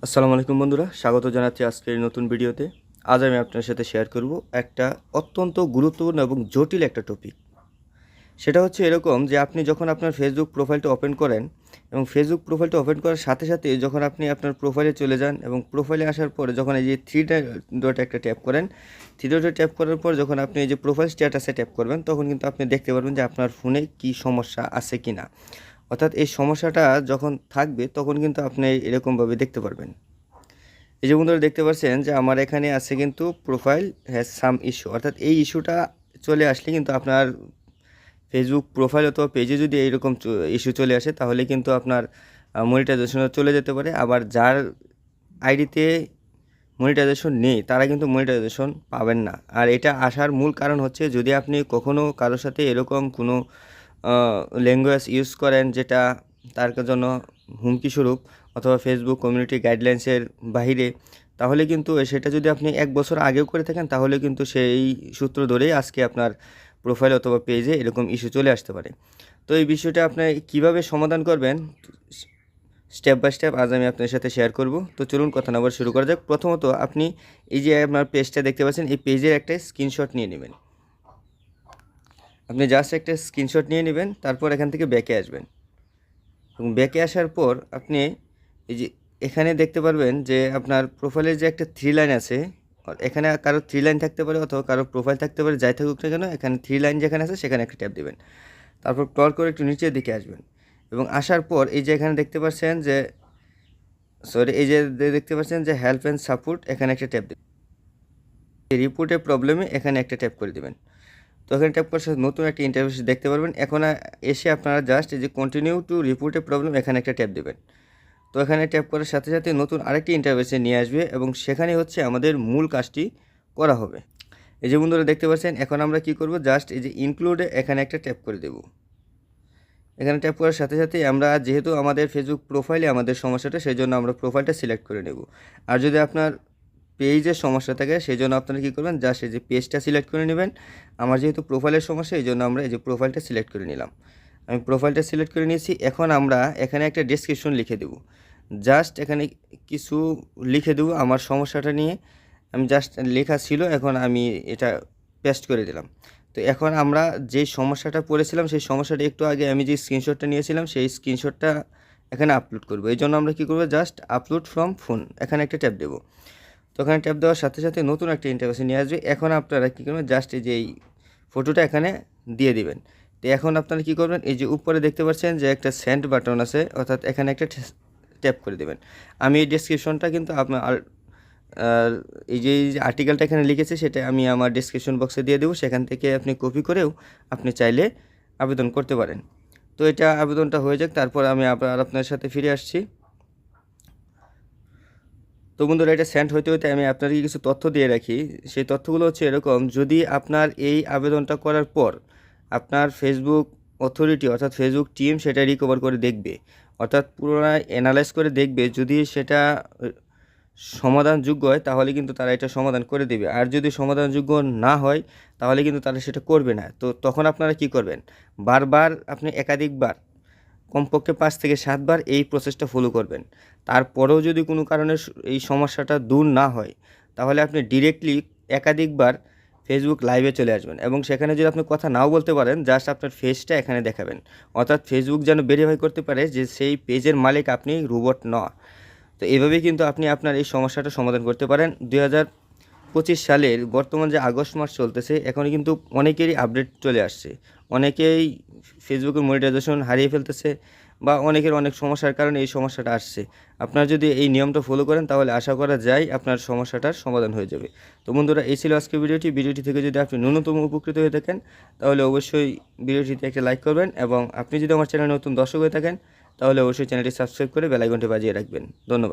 আসসালামু আলাইকুম বন্ধুরা, স্বাগত জানাচ্ছি আজকের নতুন ভিডিওতে। আজ আমি আপনার সাথে শেয়ার করব একটা অত্যন্ত গুরুত্বপূর্ণ এবং জটিল একটা টপিক। সেটা হচ্ছে এরকম যে আপনি যখন আপনার ফেসবুক প্রোফাইলটা ওপেন করেন এবং ফেসবুক প্রোফাইলটা ওপেন করার সাথে সাথে যখন আপনি আপনার প্রোফাইলে চলে যান এবং প্রোফাইলে আসার পরে যখন এই যে থ্রি ডট একটা ট্যাপ করেন, থ্রি ডটে ট্যাপ করার পর যখন আপনি এই যে প্রোফাইল স্ট্যাটাসে ট্যাপ করবেন, তখন কিন্তু আপনি দেখতে পারবেন যে আপনার ফোনে কী সমস্যা আছে কি না। অর্থাৎ এই সমস্যাটা যখন থাকবে তখন কিন্তু আপনি এরকমভাবে দেখতে পারবেন। এই যে বন্ধুরা দেখতে পাচ্ছেন যে আমার এখানে আছে কিন্তু প্রোফাইল হ্যাজ সাম ইস্যু, অর্থাৎ এই ইস্যুটা চলে আসলে কিন্তু আপনার ফেসবুক প্রোফাইল অথবা পেজে যদি এইরকম ইস্যু চলে আসে তাহলে কিন্তু আপনার মনিটাইজেশন চলে যেতে পারে। আবার যার আইডিতে মনিটাইজেশন নেই তারা কিন্তু মনিটাইজেশন পাবেন না। আর এটা আসার মূল কারণ হচ্ছে যদি আপনি কখনও কারোর সাথে এরকম কোনো ল্যাঙ্গুয়েজ ইউজ করেন যেটা তার জন্য হুমকি স্বরূপ অথবা ফেসবুক কমিউনিটি গাইডলাইন্সের বাহিরে, তাহলে কিন্তু সেটা যদি আপনি 1 বছর আগেও করে থাকেন তাহলে কিন্তু সেই সূত্র ধরেই আজকে আপনার প্রোফাইল অথবা পেজে এরকম ইস্যু চলে আসতে পারে। তো এই বিষয়টা আপনি কিভাবে সমাধান করবেন স্টেপ বাই স্টেপ আজ আমি আপনার সাথে শেয়ার করব। তো চলুন কথা না বলে শুরু করা যাক। প্রথমত আপনি এই যে আপনার পেজটা দেখতে পাচ্ছেন, এই পেজের একটা স্ক্রিনশট নিয়ে নেবেন। আপনি জাস্ট একটা স্ক্রিনশট নিয়ে নেবেন, তারপর এখান থেকে ব্যাকে আসবেন এবং ব্যাকে আসার পর আপনি এই যে এখানে দেখতে পারবেন যে আপনার প্রোফাইলের যে একটা থ্রি লাইন আছে, এখানে কারো থ্রি লাইন থাকতে পারে অথবা কারো প্রোফাইল থাকতে পারে, যাই থাকুক না কেন, এখানে থ্রি লাইন যেখানে আছে সেখানে একটা ট্যাপ দেবেন। তারপর স্ক্রল করে একটু নিচের দিকে আসবেন এবং আসার পর এই যে এখানে দেখতে পাচ্ছেন যে এই যে দেখতে পাচ্ছেন যে হেল্প অ্যান্ড সাপোর্ট, এখানে একটা ট্যাপ দেবেন। রিপোর্টের প্রবলেমে এখানে একটা ট্যাপ করে দেবেন। তো এখানে ট্যাপ করার সাথে নতুন একটা ইন্টারফেস দেখতে পারবেন। এখন এসে আপনারা জাস্ট এই যে কন্টিনিউ টু রিপোর্টের প্রবলেম, এখানে একটা ট্যাপ দেবেন। তো এখানে ট্যাপ করার সাথে সাথে নতুন আরেকটি ইন্টারফেসে নিয়ে আসবে এবং সেখানে হচ্ছে আমাদের মূল কাজটি করা হবে। এই যে বন্ধুরা দেখতে পাচ্ছেন, এখন আমরা কি করব, জাস্ট এই যে ইনক্লুডে এখানে একটা ট্যাপ করে দেব। এখানে ট্যাপ করার সাথে সাথে আমরা যেহেতু আমাদের ফেসবুক প্রোফাইলে আমাদের সমস্যাটা, সেই জন্য আমরা প্রোফাইলটা সিলেক্ট করে নেব। আর যদি আপনার পেজের সমস্যা থাকে সেই জন্য আপনারা কী করবেন, জাস্ট এই যে পেজটা সিলেক্ট করে নেবেন। আমার যেহেতু প্রোফাইলের সমস্যা এই জন্য আমরা এই যে প্রোফাইলটা সিলেক্ট করে নিলাম। আমি প্রোফাইলটা সিলেক্ট করে নিয়েছি। এখন আমরা এখানে একটা ডেসক্রিপশন লিখে দেব। জাস্ট এখানে কিছু লিখে দেব আমার সমস্যাটা নিয়ে। আমি জাস্ট লেখা ছিল, এখন আমি এটা পেস্ট করে দিলাম। তো এখন আমরা যে সমস্যাটা পড়েছিলাম সেই সমস্যাটা একটু আগে আমি যে স্ক্রিনশটটা নিয়েছিলাম সেই স্ক্রিনশটটা এখানে আপলোড করব। এই জন্য আমরা কী করবো, জাস্ট আপলোড ফ্রম ফোন, এখানে একটা ট্যাপ দেবো। তো ওখানে ট্যাপ দেওয়ার সাথে সাথে নতুন একটা ইন্টারফেসে নিয়ে আসবে। এখন আপনারা কী করবেন, জাস্ট এই যে এই ফটোটা এখানে দিয়ে দিবেন। তো এখন আপনারা কী করবেন, এই যে উপরে দেখতে পাচ্ছেন যে একটা সেন্ড বাটন আছে, অর্থাৎ এখানে একটা ট্যাপ করে দেবেন। আমি এই ডেসক্রিপশনটা কিন্তু আপনার এই যে আর্টিকেলটা এখানে লিখেছি সেটা আমি আমার ডেসক্রিপশন বক্সে দিয়ে দেবো, সেখান থেকে আপনি কপি করেও আপনি চাইলে আবেদন করতে পারেন। তো এটা আবেদনটা হয়ে যাক, তারপর আমি আবার আপনার সাথে ফিরে আসছি। তো বন্ধুরা, এটা সেন্ড হইতে হইতে আমি আপনাকে কিছু তথ্য দিয়ে রাখি। সেই তথ্যগুলো হচ্ছে এরকম: যদি আপনার এই আবেদনটা করার পর আপনার ফেসবুক অথরিটি অর্থাৎ ফেসবুক টিম সেটা রিকভার করে দেখবে, অর্থাৎ পুনরায় অ্যানালাইজ করে দেখবে, যদি সেটা সমাধানযোগ্য হয় তাহলে কিন্তু তারা এটা সমাধান করে দেবে। আর যদি সমাধানযোগ্য না হয় তাহলে কিন্তু তারা সেটা করবে না। তো তখন আপনারা কি করবেন, বারবার আপনি একাধিকবার কমপক্ষে 5 থেকে 7 বার এই প্রসেসটা ফলো করবেন। তারপরেও যদি কোনো কারণে এই সমস্যাটা দূর না হয় তাহলে আপনি ডিরেক্টলি একাধিকবার ফেসবুক লাইভে চলে আসবেন এবং সেখানে যদি আপনি কথা নাও বলতে পারেন, জাস্ট আপনার ফেসটা এখানে দেখাবেন। অর্থাৎ ফেসবুক যেন ভেরিফাই করতে পারে যে সেই পেজের মালিক আপনি, রোবট নয়। তো এভাবেই কিন্তু আপনি আপনার এই সমস্যাটা সমাধান করতে পারেন। 2025 সালের বর্তমান যে আগস্ট মাস চলতেছে, এখন কিন্তু অনেকেরই আপডেট চলে আসছে। অনেকেই ফেসবুকের মনিটাইজেশন হারিয়ে ফেলতেছে বা অনেকের অনেক সমস্যার কারণে এই সমস্যাটা আসছে। আপনারা যদি এই নিয়মটা ফলো করেন তাহলে আশা করা যায় আপনার সমস্যাটার সমাধান হয়ে যাবে। তো বন্ধুরা, এই ছিল আজকের ভিডিওটি থেকে যদি আপনি ন্যূনতম উপকৃত হয়ে থাকেন তাহলে অবশ্যই ভিডিওটিতে একটা লাইক করবেন এবং আপনি যদি আমার চ্যানেলে নতুন দর্শক হয়ে থাকেন তাহলে অবশ্যই চ্যানেলটি সাবস্ক্রাইব করে বেল আইকনটি বাজিয়ে রাখবেন। ধন্যবাদ।